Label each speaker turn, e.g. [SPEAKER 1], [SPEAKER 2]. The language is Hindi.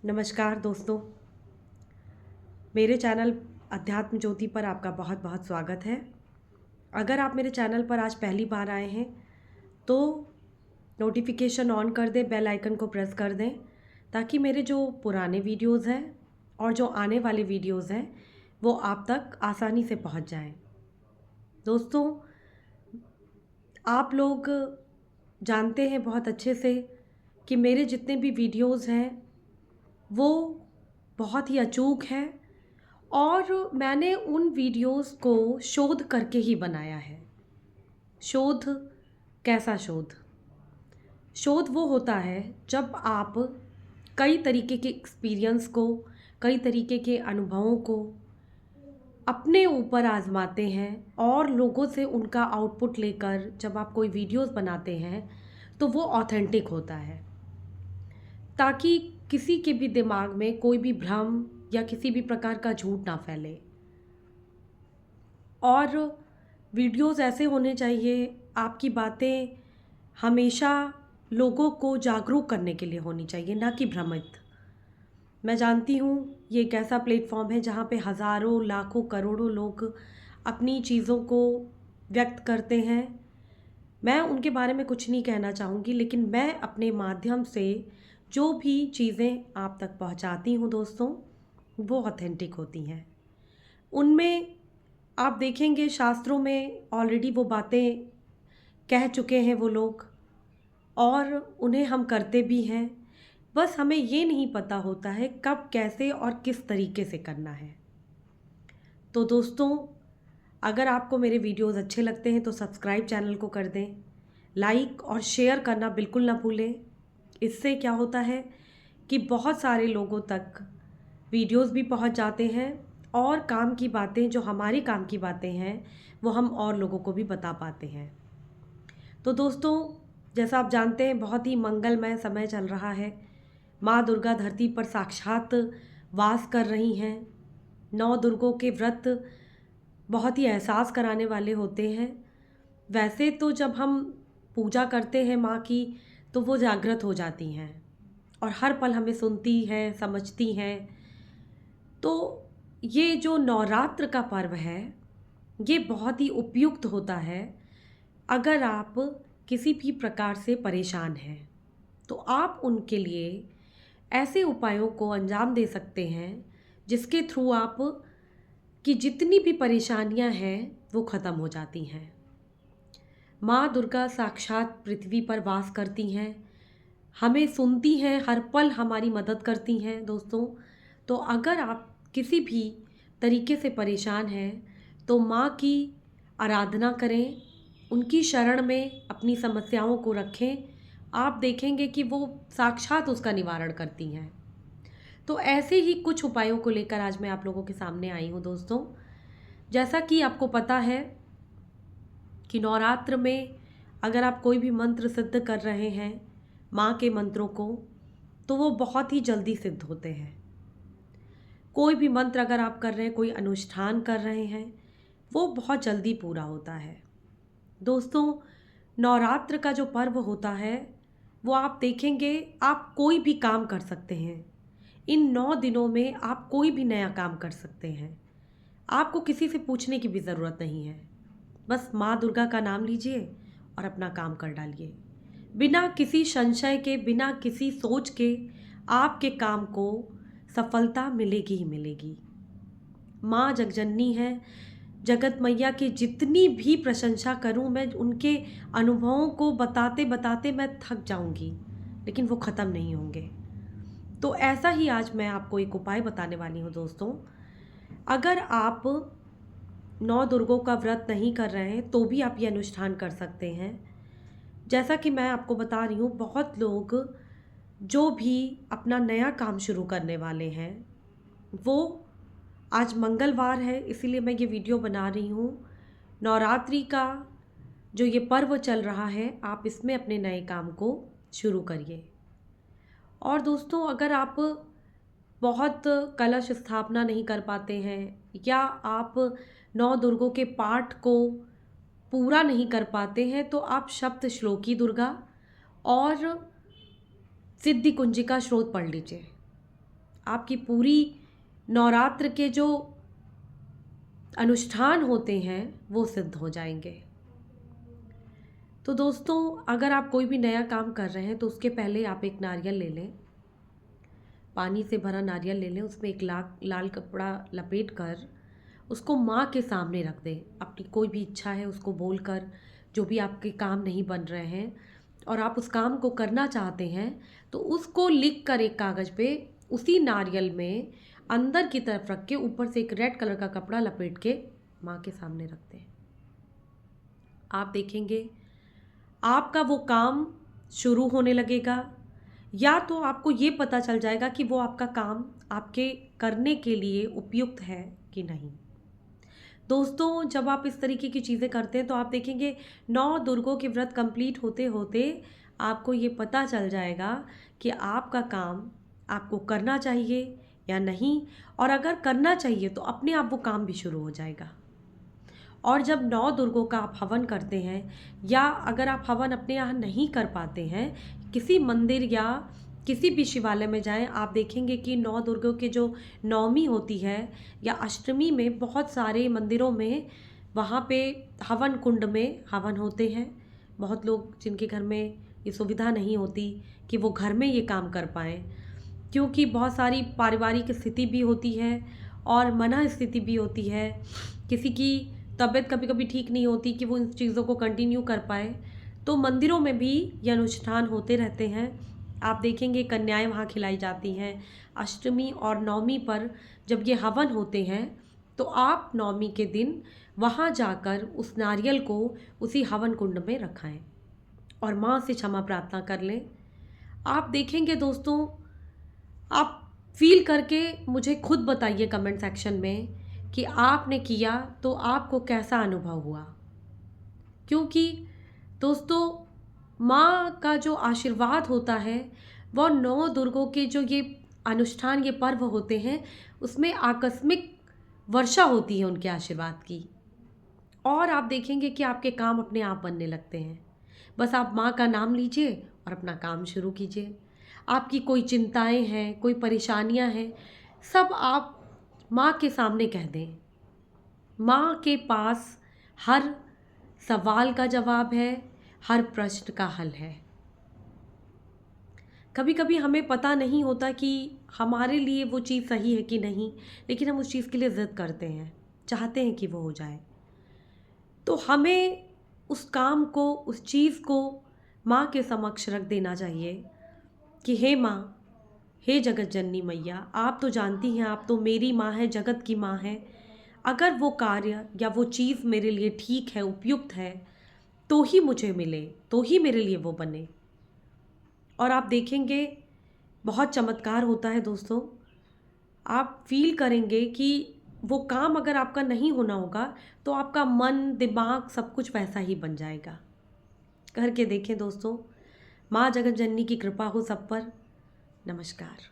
[SPEAKER 1] नमस्कार दोस्तों, मेरे चैनल अध्यात्म ज्योति पर आपका बहुत बहुत स्वागत है। अगर आप मेरे चैनल पर आज पहली बार आए हैं तो नोटिफिकेशन ऑन कर दें, बेल आइकन को प्रेस कर दें ताकि मेरे जो पुराने वीडियोस हैं और जो आने वाले वीडियोस हैं वो आप तक आसानी से पहुंच जाएं। दोस्तों, आप लोग जानते हैं बहुत अच्छे से कि मेरे जितने भी वीडियोस हैं वो बहुत ही अचूक हैं और मैंने उन वीडियोस को शोध करके ही बनाया है। शोध कैसा शोध? शोध वो होता है जब आप कई तरीके के एक्सपीरियंस को, कई तरीके के अनुभवों को अपने ऊपर आजमाते हैं और लोगों से उनका आउटपुट लेकर जब आप कोई वीडियोस बनाते हैं तो वो ऑथेंटिक होता है, ताकि किसी के भी दिमाग में कोई भी भ्रम या किसी भी प्रकार का झूठ ना फैले। और वीडियोस ऐसे होने चाहिए, आपकी बातें हमेशा लोगों को जागरूक करने के लिए होनी चाहिए, ना कि भ्रमित। मैं जानती हूँ ये एक ऐसा प्लेटफॉर्म है जहाँ पे हज़ारों, लाखों, करोड़ों लोग अपनी चीज़ों को व्यक्त करते हैं। मैं उनके बारे में कुछ नहीं कहना चाहूँगी, लेकिन मैं अपने माध्यम से जो भी चीज़ें आप तक पहुँचाती हूँ दोस्तों, वो ऑथेंटिक होती हैं। उनमें आप देखेंगे शास्त्रों में ऑलरेडी वो बातें कह चुके हैं वो लोग और उन्हें हम करते भी हैं। बस हमें ये नहीं पता होता है कब, कैसे और किस तरीके से करना है। तो दोस्तों, अगर आपको मेरे वीडियोस अच्छे लगते हैं तो सब्सक्राइब चैनल को कर दें, लाइक और शेयर करना बिल्कुल ना भूलें। इससे क्या होता है कि बहुत सारे लोगों तक वीडियोस भी पहुंच जाते हैं और काम की बातें, जो हमारे काम की बातें हैं, वो हम और लोगों को भी बता पाते हैं। तो दोस्तों, जैसा आप जानते हैं बहुत ही मंगलमय समय चल रहा है। माँ दुर्गा धरती पर साक्षात वास कर रही हैं। 9 दुर्गों के व्रत बहुत ही एहसास कराने वाले होते हैं। वैसे तो जब हम पूजा करते हैं माँ की तो वो जागृत हो जाती हैं और हर पल हमें सुनती हैं, समझती हैं। तो ये जो नवरात्र का पर्व है ये बहुत ही उपयुक्त होता है। अगर आप किसी भी प्रकार से परेशान हैं तो आप उनके लिए ऐसे उपायों को अंजाम दे सकते हैं जिसके थ्रू आप की जितनी भी परेशानियां हैं वो ख़त्म हो जाती हैं। माँ दुर्गा साक्षात पृथ्वी पर वास करती हैं, हमें सुनती हैं, हर पल हमारी मदद करती हैं दोस्तों। तो अगर आप किसी भी तरीके से परेशान हैं तो माँ की आराधना करें, उनकी शरण में अपनी समस्याओं को रखें। आप देखेंगे कि वो साक्षात उसका निवारण करती हैं। तो ऐसे ही कुछ उपायों को लेकर आज मैं आप लोगों के सामने आई हूँ दोस्तों। जैसा कि आपको पता है कि नवरात्र में अगर आप कोई भी मंत्र सिद्ध कर रहे हैं माँ के मंत्रों को, तो वो बहुत ही जल्दी सिद्ध होते हैं। कोई भी मंत्र अगर आप कर रहे हैं, कोई अनुष्ठान कर रहे हैं, वो बहुत जल्दी पूरा होता है। दोस्तों, नवरात्र का जो पर्व होता है वो आप देखेंगे आप कोई भी काम कर सकते हैं। इन 9 दिनों में आप कोई भी नया काम कर सकते हैं। आपको किसी से पूछने की भी ज़रूरत नहीं है। बस माँ दुर्गा का नाम लीजिए और अपना काम कर डालिए। बिना किसी संशय के, बिना किसी सोच के आपके काम को सफलता मिलेगी ही मिलेगी। माँ जगजननी है, जगत मैया की जितनी भी प्रशंसा करूं मैं, उनके अनुभवों को बताते बताते मैं थक जाऊंगी, लेकिन वो ख़त्म नहीं होंगे। तो ऐसा ही आज मैं आपको एक उपाय बताने वाली हूँ दोस्तों। अगर आप 9 दुर्गों का व्रत नहीं कर रहे हैं तो भी आप ये अनुष्ठान कर सकते हैं। जैसा कि मैं आपको बता रही हूँ, बहुत लोग जो भी अपना नया काम शुरू करने वाले हैं, वो आज मंगलवार है इसीलिए मैं ये वीडियो बना रही हूँ। नवरात्रि का जो ये पर्व चल रहा है, आप इसमें अपने नए काम को शुरू करिए। और दोस्तों, अगर आप बहुत कलश स्थापना नहीं कर पाते हैं या आप 9 दुर्गों के पाठ को पूरा नहीं कर पाते हैं, तो आप सप्त श्लोकी दुर्गा और सिद्धि कुंजिका स्रोत पढ़ लीजिए। आपकी पूरी नवरात्र के जो अनुष्ठान होते हैं वो सिद्ध हो जाएंगे। तो दोस्तों, अगर आप कोई भी नया काम कर रहे हैं तो उसके पहले आप एक नारियल ले लें, पानी से भरा नारियल ले लें, उसमें एक लाल कपड़ा लपेट कर उसको माँ के सामने रख दें। अपनी कोई भी इच्छा है उसको बोलकर, जो भी आपके काम नहीं बन रहे हैं और आप उस काम को करना चाहते हैं, तो उसको लिख कर एक कागज़ पे उसी नारियल में अंदर की तरफ रख के ऊपर से एक रेड कलर का कपड़ा लपेट के माँ के सामने रख दें। आप देखेंगे आपका वो काम शुरू होने लगेगा, या तो आपको ये पता चल जाएगा कि वो आपका काम आपके करने के लिए उपयुक्त है कि नहीं। दोस्तों, जब आप इस तरीके की चीज़ें करते हैं तो आप देखेंगे 9 दुर्गों के व्रत कंप्लीट होते होते आपको ये पता चल जाएगा कि आपका काम आपको करना चाहिए या नहीं, और अगर करना चाहिए तो अपने आप वो काम भी शुरू हो जाएगा। और जब 9 दुर्गों का आप हवन करते हैं, या अगर आप हवन अपने यहाँ नहीं कर पाते हैं, किसी मंदिर या किसी भी शिवालय में जाएं, आप देखेंगे कि 9 दुर्गों के जो नवमी होती है या अष्टमी में बहुत सारे मंदिरों में वहाँ पे हवन कुंड में हवन होते हैं। बहुत लोग जिनके घर में ये सुविधा नहीं होती कि वो घर में ये काम कर पाएँ, क्योंकि बहुत सारी पारिवारिक स्थिति भी होती है और मना स्थिति भी होती है, किसी की तबीयत कभी कभी ठीक नहीं होती कि वो इन चीज़ों को कंटिन्यू कर पाए, तो मंदिरों में भी ये अनुष्ठान होते रहते हैं। आप देखेंगे कन्याएं वहाँ खिलाई जाती हैं। अष्टमी और नवमी पर जब ये हवन होते हैं तो आप नवमी के दिन वहाँ जाकर उस नारियल को उसी हवन कुंड में रखाएं और माँ से क्षमा प्रार्थना कर लें। आप देखेंगे दोस्तों, आप फील करके मुझे खुद बताइए कमेंट सेक्शन में कि आपने किया तो आपको कैसा अनुभव हुआ। क्योंकि दोस्तों, माँ का जो आशीर्वाद होता है वो 9 दुर्गों के जो ये अनुष्ठान, ये पर्व होते हैं, उसमें आकस्मिक वर्षा होती है उनके आशीर्वाद की, और आप देखेंगे कि आपके काम अपने आप बनने लगते हैं। बस आप माँ का नाम लीजिए और अपना काम शुरू कीजिए। आपकी कोई चिंताएं हैं, कोई परेशानियां हैं, सब आप माँ के सामने कह दें। माँ के पास हर सवाल का जवाब है, हर प्रश्न का हल है। कभी कभी हमें पता नहीं होता कि हमारे लिए वो चीज़ सही है कि नहीं, लेकिन हम उस चीज़ के लिए ज़िद करते हैं, चाहते हैं कि वो हो जाए। तो हमें उस काम को, उस चीज़ को माँ के समक्ष रख देना चाहिए कि हे माँ, हे जगत जननी मैया, आप तो जानती हैं, आप तो मेरी माँ है, जगत की माँ है। अगर वो कार्य या वो चीज़ मेरे लिए ठीक है, उपयुक्त है, तो ही मुझे मिले, तो ही मेरे लिए वो बने। और आप देखेंगे बहुत चमत्कार होता है दोस्तों। आप फील करेंगे कि वो काम अगर आपका नहीं होना होगा तो आपका मन, दिमाग सब कुछ वैसा ही बन जाएगा। करके देखें दोस्तों। माँ जगत जननी की कृपा हो सब पर। नमस्कार।